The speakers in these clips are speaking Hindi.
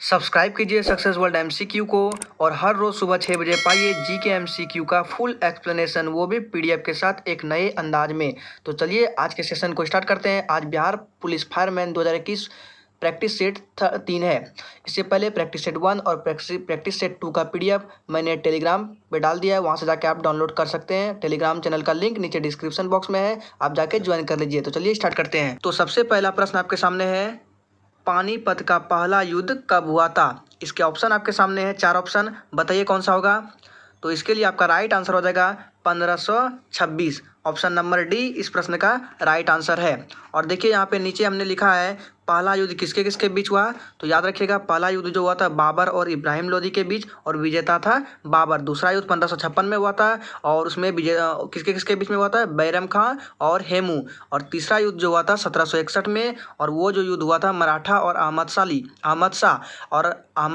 सब्सक्राइब कीजिए सक्सेस वर्ल्ड एमसीक्यू को और हर रोज सुबह 6 बजे पाइए जीके एमसीक्यू का फुल एक्सप्लेनेशन, वो भी पीडीएफ के साथ एक नए अंदाज में। तो चलिए आज के सेशन को स्टार्ट करते हैं। आज Bihar police fireman 2021 practice set 3 है। इससे पहले प्रैक्टिस सेट 1 और प्रैक्टिस सेट 2 का पीडीएफ मैंने टेलीग्राम पे डाल दिया है, वहाँ से जाके आप डाउनलोड कर सकते हैं। टेलीग्राम चैनल का लिंक नीचे डिस्क्रिप्शन बॉक्स में है, आप जाके ज्वाइन कर लीजिए। तो चलिए स्टार्ट करते हैं। तो सबसे पहला प्रश्न आपके सामने है, पानीपत का पहला युद्ध कब हुआ था? इसके ऑप्शन आपके सामने है, 4 ऑप्शन, बताइए कौन सा होगा। तो इसके लिए आपका राइट आंसर हो जाएगा 1526। ऑप्शन नंबर डी इस प्रश्न का राइट आंसर है। और देखिए यहाँ पे नीचे हमने लिखा है पहला युद्ध किसके किसके बीच हुआ। तो याद रखिएगा पहला युद्ध जो हुआ था बाबर और इब्राहिम लोदी के बीच और विजेता था बाबर। दूसरा युद्ध 1556 में हुआ था और उसमें किसके किसके बीच में हुआ था, बैरम खां और हेमू। और तीसरा युद्ध जो हुआ था 1761 में, और वो जो युद्ध हुआ था मराठा और अहमद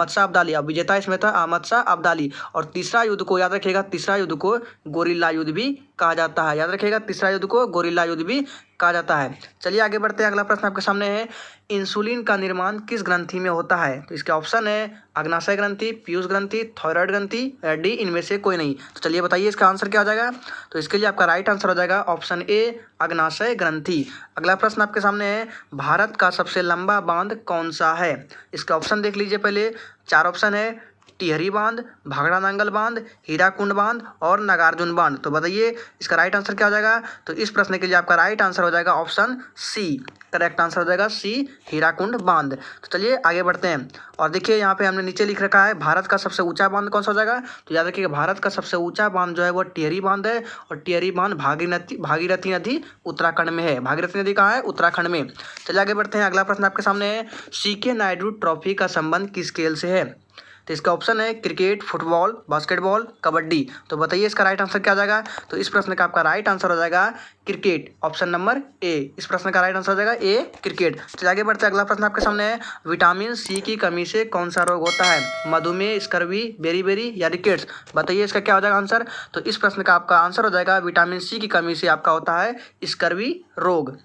शाह अब्दाली। अब विजेता इसमें था अहमद शाह अब्दाली। और तीसरा युद्ध को याद रखिएगा, तीसरा युद्ध को गोरिल्ला युद्ध भी कहा जाता है। याद रखिएगा तीसरा युद्ध को गोरिल्ला युद्ध भी कहा जाता है। चलिए आगे बढ़ते हैं। अगला प्रश्न आपके सामने है, इंसुलिन का निर्माण किस ग्रंथि में होता है? तो इसके ऑप्शन है अग्नाशय ग्रंथि, पीयूष ग्रंथि, थायराइड ग्रंथि, डी इनमें से कोई नहीं। तो चलिए बताइए इसका आंसर क्या हो जाएगा। तो इसके लिए आपका राइट आंसर हो जाएगा ऑप्शन ए अग्नाशय ग्रंथि। अगला प्रश्न आपके सामने है, भारत का सबसे लंबा बांध कौन सा है? इसके ऑप्शन देख लीजिए पहले। 4 ऑप्शन है, टिहरी बांध, भाखड़ा नांगल बांध, हीराकुंड बांध और नागार्जुन बांध। तो बताइए इसका राइट आंसर क्या हो जाएगा। तो इस प्रश्न के लिए आपका राइट आंसर हो जाएगा ऑप्शन सी। करेक्ट आंसर हो जाएगा सी, हीराकुंड बांध। तो चलिए आगे बढ़ते हैं। और देखिए यहाँ पे हमने नीचे लिख रखा है भारत का सबसे ऊंचा बांध कौन सा हो जाएगा। तो याद रखिएगा भारत का सबसे ऊंचा बांध जो है वो टिहरी बांध है। और टिहरी बांध भागीरथी नदी उत्तराखंड में है। भागीरथी नदी कहाँ है? उत्तराखंड में। चलिए आगे बढ़ते हैं। अगला प्रश्न आपके सामने है, सीके नायडू ट्रॉफी का संबंध किस खेल से है? तो इसका ऑप्शन है क्रिकेट, फुटबॉल, बास्केटबॉल, कबड्डी। तो बताइए इसका राइट आंसर क्या आ जाएगा। तो इस प्रश्न का आपका राइट आंसर हो जाएगा क्रिकेट। ऑप्शन नंबर ए इस प्रश्न का राइट आंसर हो जाएगा ए, क्रिकेट। चलिए आगे बढ़ते हैं। अगला प्रश्न आपके सामने है, विटामिन सी की कमी से कौन सा रोग होता है? मधुमेह, स्कर्वी, बेरी या रिकेट्स। बताइए इसका क्या हो जाएगा आंसर। तो इस प्रश्न का आपका आंसर हो जाएगा विटामिन सी की कमी से आपका होता है स्कर्वी रोग।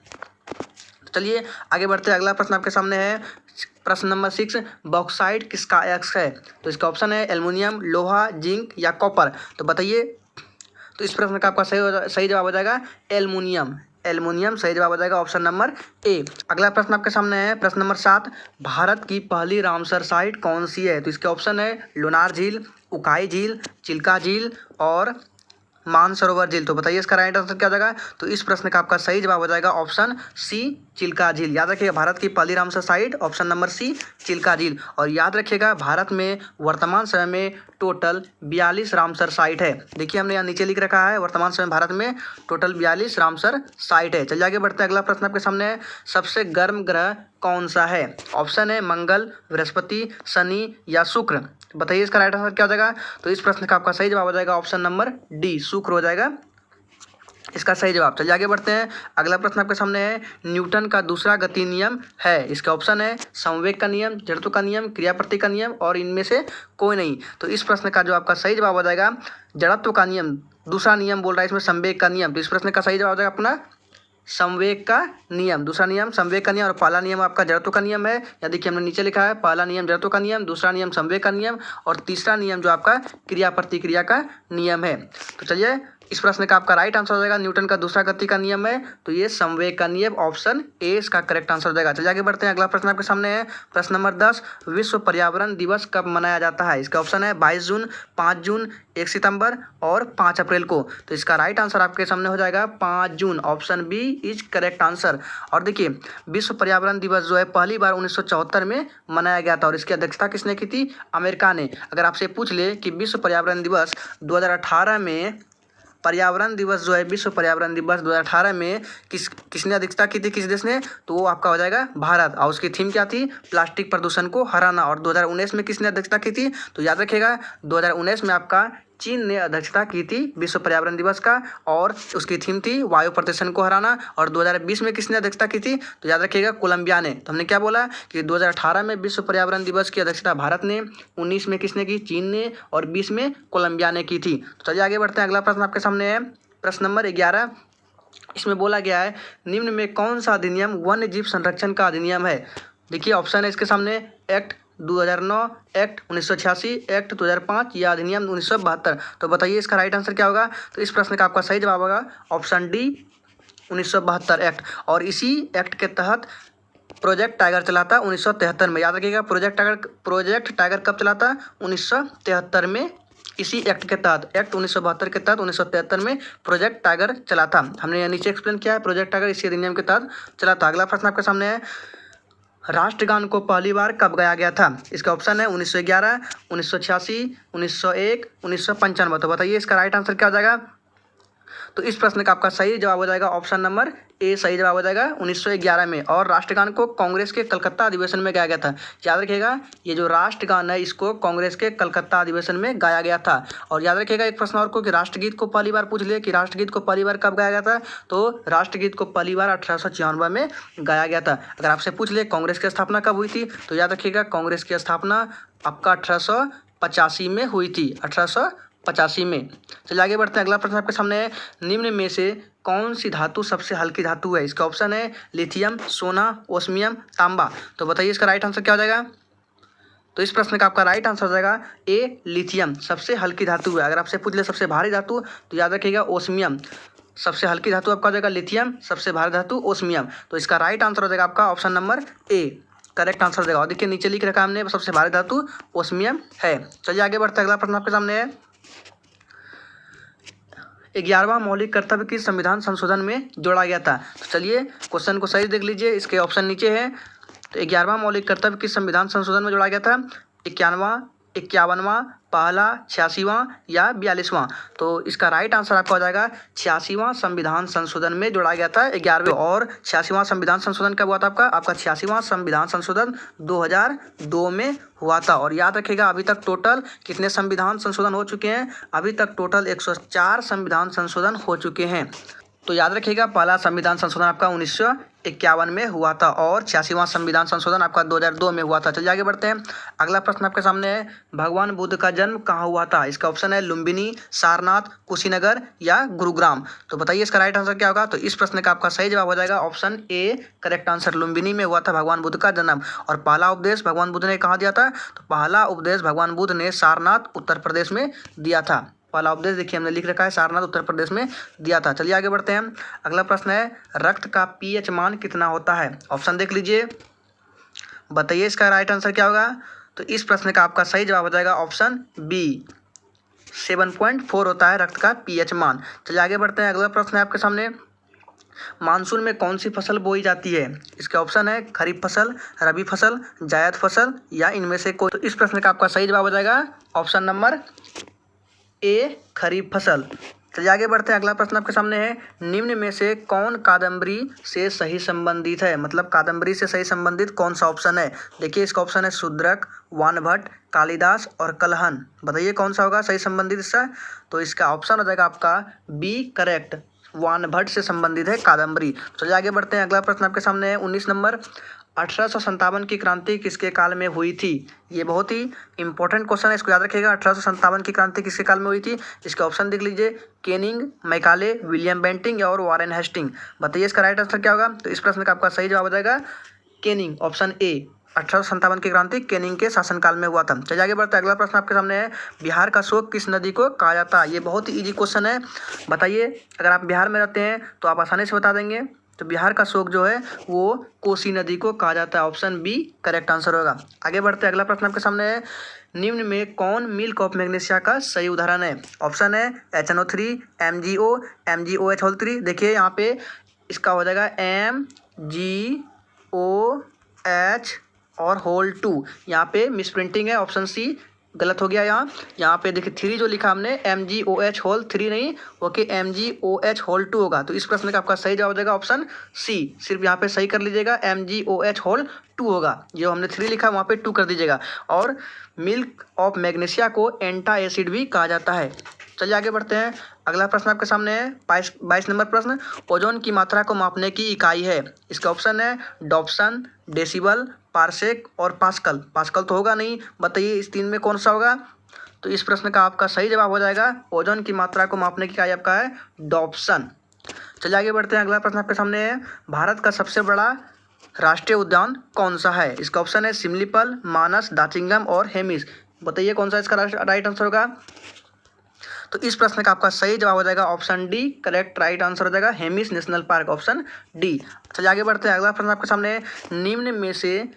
चलिए आगे बढ़ते हैं। अगला प्रश्न आपके सामने है, प्रश्न नंबर 6, बॉक्साइट किसका अयस्क है? तो इसका ऑप्शन है एल्युमिनियम, लोहा, जिंक या कॉपर। तो बताइए। तो इस प्रश्न का आपका सही जवाब हो जाएगा एल्युमिनियम सही जवाब हो जाएगा ऑप्शन नंबर ए। अगला प्रश्न आपके सामने है, प्रश्न नंबर 7, भारत की पहली रामसर साइट कौन सी है? तो इसके ऑप्शन है लोनार झील, उकाई झील, चिल्का झील और मानसरोवर झील। तो बताइए इसका राइट आंसर क्या हो जाएगा। तो इस प्रश्न का आपका सही जवाब हो जाएगा ऑप्शन सी, चिल्का झील। याद रखिएगा भारत की पहली Ramsar site option number C, Chilka झील। और याद रखिएगा भारत में वर्तमान समय में टोटल 42 रामसर साइट है। देखिए हमने यहाँ नीचे लिख रखा है वर्तमान समय भारत में टोटल 42 रामसर साइट है। चलिए आगे बढ़ते हैं। अगला प्रश्न आपके सामने है, सबसे गर्म ग्रह कौन सा है? ऑप्शन है मंगल, बृहस्पति, शनि या शुक्र। बताइए इसका राइट आंसर क्या हो जाएगा। तो इस प्रश्न का आपका सही जवाब हो जाएगा ऑप्शन नंबर डी, शुक्र हो जाएगा इसका सही जवाब। चलिए आगे बढ़ते हैं। अगला प्रश्न आपके सामने है, न्यूटन का दूसरा गति नियम है? इसका ऑप्शन है संवेग का नियम, जड़त्व का नियम, क्रियाप्रति का नियम और इनमें से कोई नहीं। तो इस प्रश्न का जो आपका सही जवाब हो जाएगा जड़त्व का नियम। दूसरा नियम बोल रहा है इसमें संवेग का नियम। तो इस प्रश्न का सही जवाब हो जाएगा अपना संवेग का नियम। दूसरा नियम संवेग का नियम और पहला नियम आपका जड़त्व का नियम है। या देखिए हमने नीचे लिखा है पहला नियम जड़त्व का नियम, दूसरा नियम संवेग का नियम और तीसरा नियम जो आपका क्रिया प्रतिक्रिया का नियम है। तो चलिए इस प्रश्न का आपका राइट आंसर हो जाएगा न्यूटन का दूसरा गति का नियम है, तो ये संवेग का नियम ऑप्शन ए इसका करेक्ट आंसर हो जाएगा। चलिए आगे बढ़ते हैं। अगला प्रश्न आपके सामने है, प्रश्न नंबर 10, विश्व पर्यावरण दिवस कब मनाया जाता है? इसका ऑप्शन है 22 जून, 5 जून, 1 सितंबर और 5 अप्रैल को। तो इसका राइट आंसर आपके सामने हो जाएगा 5 जून। Option B is correct answer. और देखिए विश्व पर्यावरण दिवस जो है पहली बार 1974 में मनाया गया था और इसकी अध्यक्षता किसने की थी? अमेरिका ने। अगर आपसे पूछ ले कि विश्व पर्यावरण दिवस 2018 में पर्यावरण दिवस जो है विश्व पर्यावरण दिवस 2018 में किसने अध्यक्षता की थी, किस देश ने? तो वो आपका हो जाएगा भारत। और उसकी थीम क्या थी? प्लास्टिक प्रदूषण को हराना। और 2019 में किसने अध्यक्षता की थी? तो याद रखिएगा 2019 में आपका चीन ने अध्यक्षता की थी विश्व पर्यावरण दिवस का और उसकी थीम थी वायु प्रदूषण को हराना। और 2020 में किसने अध्यक्षता की थी? तो याद रखिएगा कोलंबिया ने। तो हमने क्या बोला कि 2018 में विश्व पर्यावरण दिवस की अध्यक्षता भारत ने, 19 में किसने की? चीन ने और 20 में कोलंबिया ने की थी। तो चलिए आगे बढ़ते हैं। अगला प्रश्न आपके सामने है, प्रश्न नंबर 11, इसमें बोला गया है निम्न में कौन सा अधिनियम वन्य जीव संरक्षण का अधिनियम है? देखिए ऑप्शन है इसके सामने एक्ट 2009, एक्ट 1986, एक्ट 2005 या अधिनियम 1972। तो बताइए इसका राइट आंसर क्या होगा। तो इस प्रश्न का आपका सही जवाब होगा ऑप्शन डी 1972 एक्ट। और इसी एक्ट के तहत प्रोजेक्ट टाइगर चला था 1973 में। याद रखिएगा प्रोजेक्ट टाइगर कब चला था, 1973 में। इसी एक्ट के तहत, एक्ट 1972 के तहत 1973 में प्रोजेक्ट टाइगर चला था। हमने नीचे एक्सप्लेन किया है, प्रोजेक्ट टाइगर इसी अधिनियम के तहत चला था। अगला प्रश्न आपके सामने है, राष्ट्रगान को पहली बार कब गाया गया था। इसका ऑप्शन है 1911, 1986, 1901, 1995। तो बताइए इसका राइट आंसर क्या हो जाएगा। तो इस प्रश्न का आपका सही जवाब हो जाएगा ऑप्शन नंबर ए सही जवाब हो जाएगा 1911 में। और राष्ट्रगान को कांग्रेस के कलकत्ता अधिवेशन में गाया गया था। याद रखिएगा ये जो राष्ट्रगान है इसको कांग्रेस के कलकत्ता अधिवेशन में गाया गया था। और याद रखिएगा एक प्रश्न और को कि राष्ट्रगीत को पहली बार पूछ लिया कि राष्ट्रगीत को पहली बार कब गाया गया था। तो राष्ट्रगीत को पहली बार 1896 में गाया गया था। अगर आपसे पूछ ले कांग्रेस की स्थापना कब हुई थी, तो याद रखिएगा कांग्रेस की स्थापना आपका 1885 में हुई थी, 1885 में। चलिए आगे बढ़ते हैं। अगला प्रश्न आपके सामने है, निम्न में से कौन सी धातु सबसे हल्की धातु है। इसका ऑप्शन है लिथियम, सोना, ओस्मियम, तांबा। तो बताइए इसका राइट आंसर क्या हो जाएगा। तो इस प्रश्न का आपका राइट आंसर हो जाएगा ए लिथियम सबसे हल्की धातु है। अगर आपसे पूछ ले सबसे भारी धातु, तो याद रखिएगा ओस्मियम। सबसे हल्की धातु आपका हो जाएगा लिथियम, सबसे भारी धातु ओस्मियम। तो इसका राइट आंसर हो जाएगा आपका option number A correct answer हो जाएगा। और देखिए नीचे लिख रखा हमने सबसे भारी धातु ओस्मियम है। चलिए आगे बढ़ते हैं। अगला प्रश्न आपके सामने है, 11वां मौलिक कर्तव्य किस संविधान संशोधन में जोड़ा गया था। तो चलिए क्वेश्चन को सही देख लीजिए, इसके ऑप्शन नीचे है। तो 11वां मौलिक कर्तव्य किस संविधान संशोधन में जोड़ा गया था। 51वां, पहला, 86वां या 42वां। तो इसका राइट आंसर आपका हो जाएगा 86वां संविधान संशोधन में जोड़ा गया था 11वें। और 86वां संविधान संशोधन कब हुआ था आपका 86वां संविधान संशोधन 2002 में हुआ था। और याद रखिएगा अभी तक टोटल कितने संविधान संशोधन हो चुके हैं। अभी तक टोटल 104 संविधान संशोधन हो चुके हैं। तो याद रखिएगा पहला संविधान संशोधन आपका 1951 में हुआ था और 86वां संविधान संशोधन आपका 2002 में हुआ था। चलिए आगे बढ़ते हैं। अगला प्रश्न आपके सामने है, भगवान बुद्ध का जन्म कहाँ हुआ था। इसका ऑप्शन है लुम्बिनी, सारनाथ, कुशीनगर या गुरुग्राम। तो बताइए इसका राइट आंसर क्या होगा। तो इस प्रश्न का आपका सही जवाब हो जाएगा option A correct answer. Lumbini में हुआ था भगवान बुद्ध का जन्म। और पहला उपदेश भगवान बुद्ध ने कहाँ दिया था। तो पहला उपदेश भगवान बुद्ध ने सारनाथ उत्तर प्रदेश में दिया था। पहला उपदेश देखिए हमने लिख रखा है सारनाथ उत्तर प्रदेश में दिया था। चलिए आगे बढ़ते हैं। अगला प्रश्न है, रक्त का पीएच मान कितना होता है। ऑप्शन देख लीजिए, बताइए इसका राइट आंसर क्या होगा। तो इस प्रश्न का आपका सही जवाब हो जाएगा ऑप्शन बी 7.4 होता है रक्त का पीएच मान। चलिए आगे बढ़ते हैं। अगला प्रश्न है आपके सामने, मानसून में कौन सी फसल बोई जाती है। इसके ऑप्शन है खरीफ फसल, रबी फसल, जायद फसल या इनमें से कोई। तो इस प्रश्न का आपका सही जवाब हो जाएगा ऑप्शन नंबर ए खरीफ फसल। चलिए आगे बढ़ते हैं। अगला प्रश्न आपके सामने है, निम्न में से कौन कादम्बरी से सही संबंधित है। मतलब कादम्बरी से सही संबंधित कौन सा ऑप्शन है। देखिए इसका ऑप्शन है शूद्रक, वानभट्ट, कालिदास और कलहन। बताइए कौन सा होगा सही संबंधित इससे। तो इसका ऑप्शन हो जाएगा आपका बी करेक्ट, वानभट्ट से संबंधित है कादम्बरी। चलिए आगे बढ़ते हैं। अगला प्रश्न आपके सामने है 19 नंबर, 1857 की क्रांति किसके काल में हुई थी। ये बहुत ही इंपॉर्टेंट क्वेश्चन है, इसको याद रखिएगा। 1857 की क्रांति किसके काल में हुई थी। इसके ऑप्शन देख लीजिए, केनिंग, मैकाले, विलियम बेंटिंग और वॉरेन हेस्टिंग। बताइए इसका राइट आंसर क्या होगा। तो इस प्रश्न का आपका सही जवाब हो जाएगा केनिंग, ऑप्शन ए 1857 की क्रांति केनिंग के शासनकाल में हुआ था। चलिए आगे बढ़ते हैं। अगला प्रश्न आपके सामने है, बिहार का शोक किस नदी को कहा जाता है। ये बहुत ही ईजी क्वेश्चन है। बताइए अगर आप बिहार में रहते हैं तो आप आसानी से बता देंगे। तो बिहार का शोक जो है वो कोसी नदी को कहा जाता है। ऑप्शन बी करेक्ट आंसर होगा। आगे बढ़ते हैं। अगला प्रश्न आपके सामने है, निम्न में कौन मिल्क ऑफ मैग्नीशिया का सही उदाहरण है। ऑप्शन है HNO3, MgO, MgOH3। देखिए यहाँ पे इसका हो जाएगा MgOH और होल 2। यहाँ पे मिसप्रिंटिंग है, ऑप्शन सी गलत हो गया। यहाँ पे देखिए 3 जो लिखा हमने MgOH होल 3 नहीं, ओके MgOH होल 2 होगा। तो इस प्रश्न का आपका सही जवाब हो जाएगा ऑप्शन सी। सिर्फ यहाँ पे सही कर लीजिएगा, MgOH होल 2 होगा। जो हमने 3 लिखा वहाँ पे 2 कर दीजिएगा। और मिल्क ऑफ मैग्नीशिया को एंटा एसिड भी कहा जाता है। चलिए आगे बढ़ते हैं। अगला प्रश्न आपके सामने है 22 नंबर प्रश्न, ओजोन की मात्रा को मापने की इकाई है। इसका ऑप्शन है डॉप्सन, डेसिबल, पार्सेक और पास्कल। पास्कल तो होगा नहीं, बताइए इस 3 में कौन सा होगा। तो इस प्रश्न का आपका सही जवाब हो जाएगा, ओजोन की मात्रा को मापने की इकाई आपका है डॉप्सन। चलिए आगे बढ़ते हैं। अगला प्रश्न आपके सामने है, भारत का सबसे बड़ा राष्ट्रीय उद्यान कौन सा है? इसका ऑप्शन है सिमलीपाल, मानस, दाचिंगम और हेमिस। बताइए कौन सा इसका राइट आंसर होगा। तो इस प्रश्न का आपका सही जवाब हो जाएगा option D, correct right answer हो जाएगा Hemis national park, option D. चलिए आगे बढ़ते हैं। अगला प्रश्न आपके सामने, निम्न में से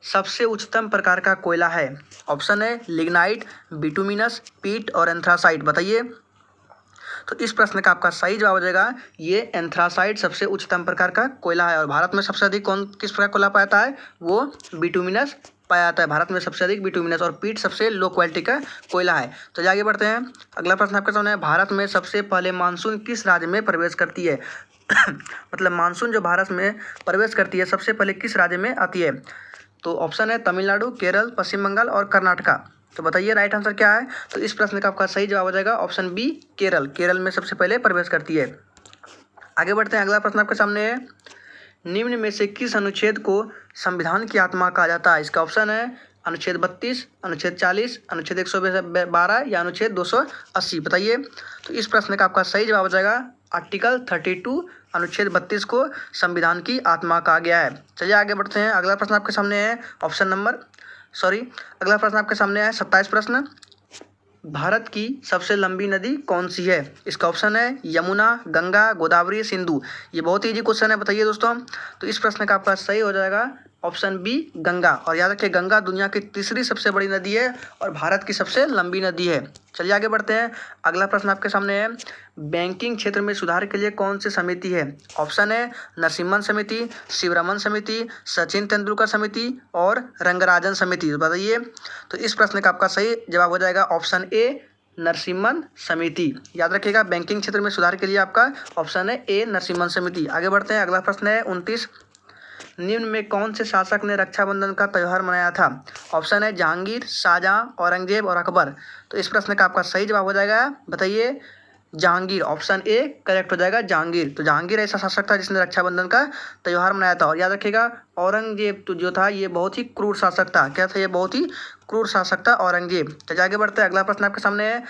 सबसे उच्चतम प्रकार का कोयला है? ऑप्शन है लिग्नाइट, बिटुमिनस, पीट और एंथ्रासाइट। बताइए। तो इस प्रश्न का आपका सही जवाब हो जाएगा ये एंथ्रासाइट सबसे उच्चतम प्रकार का कोयला है। और भारत में सबसे अधिक किस प्रकार कोयला पाया जाता है? वो बिटुमिनस पाया जाता है। भारत में सबसे अधिक बिटुमिनस और पीट सबसे लो क्वालिटी का कोयला है। तो आगे बढ़ते हैं। अगला प्रश्न आपके सामने है, भारत में सबसे पहले मानसून किस राज्य में प्रवेश करती है? मतलब मानसून जो भारत में प्रवेश करती है सबसे पहले किस राज्य में आती है? तो ऑप्शन है तमिलनाडु, केरल, पश्चिम बंगाल और कर्नाटका। तो बताइए राइट आंसर क्या है। तो इस प्रश्न का आपका सही जवाब हो जाएगा ऑप्शन बी, केरल। केरल में सबसे पहले प्रवेश करती है। आगे बढ़ते हैं। अगला प्रश्न आपके सामने है, निम्न में से किस अनुच्छेद को संविधान की आत्मा कहा जाता है? इसका ऑप्शन है अनुच्छेद 32, अनुच्छेद 40, अनुच्छेद 112 या अनुच्छेद 280। बताइए। तो इस प्रश्न का आपका सही जवाब हो जाएगा आर्टिकल 32, अनुच्छेद 32 को संविधान की आत्मा कहा गया है। चलिए आगे बढ़ते हैं। अगला प्रश्न आपके सामने है अगला प्रश्न आपके सामने है 27 प्रश्न, भारत की सबसे लंबी नदी कौन सी है? इसका ऑप्शन है यमुना, गंगा, गोदावरी, सिंधु। ये बहुत ही इजी क्वेश्चन है। बताइए दोस्तों। तो इस प्रश्न का आपका सही हो जाएगा ऑप्शन बी, गंगा। और याद रखिए गंगा दुनिया की तीसरी सबसे बड़ी नदी है और भारत की सबसे लंबी नदी है। चलिए आगे बढ़ते हैं। अगला प्रश्न आपके सामने है, बैंकिंग क्षेत्र में सुधार के लिए कौन सी समिति है? ऑप्शन है नरसिम्हन समिति, शिवरमन समिति, सचिन तेंदुलकर समिति और रंगराजन समिति। तो बताइए। तो इस प्रश्न का आपका सही जवाब हो जाएगा ऑप्शन ए, नरसिम्हन समिति। याद रखिएगा बैंकिंग क्षेत्र में सुधार के लिए आपका ऑप्शन है ए, नरसिम्हन समिति। आगे बढ़ते हैं। अगला प्रश्न है 29, निम्न में कौन से शासक ने रक्षाबंधन का त्यौहार मनाया था? ऑप्शन है जहांगीर, शाहजहां, औरंगजेब और अकबर। तो इस प्रश्न का आपका सही जवाब हो जाएगा, बताइए, जहांगीर। ऑप्शन ए करेक्ट हो जाएगा जहांगीर। तो जहांगीर ऐसा शासक था जिसने रक्षाबंधन का त्यौहार मनाया था। और याद रखिएगा औरंगजेब तो जो था ये बहुत ही क्रूर शासक था। क्या था? ये बहुत ही क्रूर शासक था औरंगजेब। तो आगे बढ़ते हैं। अगला प्रश्न आपके सामने है,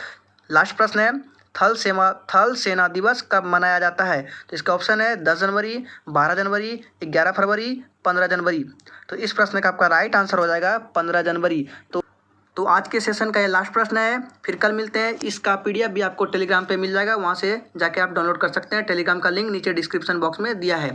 लास्ट प्रश्न है, थल सेना दिवस कब मनाया जाता है? तो इसका ऑप्शन है 10 जनवरी, 12 जनवरी, 11 फरवरी, 15 जनवरी। तो इस प्रश्न का आपका राइट आंसर हो जाएगा 15 जनवरी। तो आज के सेशन का ये लास्ट प्रश्न है। फिर कल मिलते हैं। इसका PDF भी आपको टेलीग्राम पे मिल जाएगा, वहाँ से जाके आप डाउनलोड कर सकते हैं। टेलीग्राम का लिंक नीचे डिस्क्रिप्शन बॉक्स में दिया है।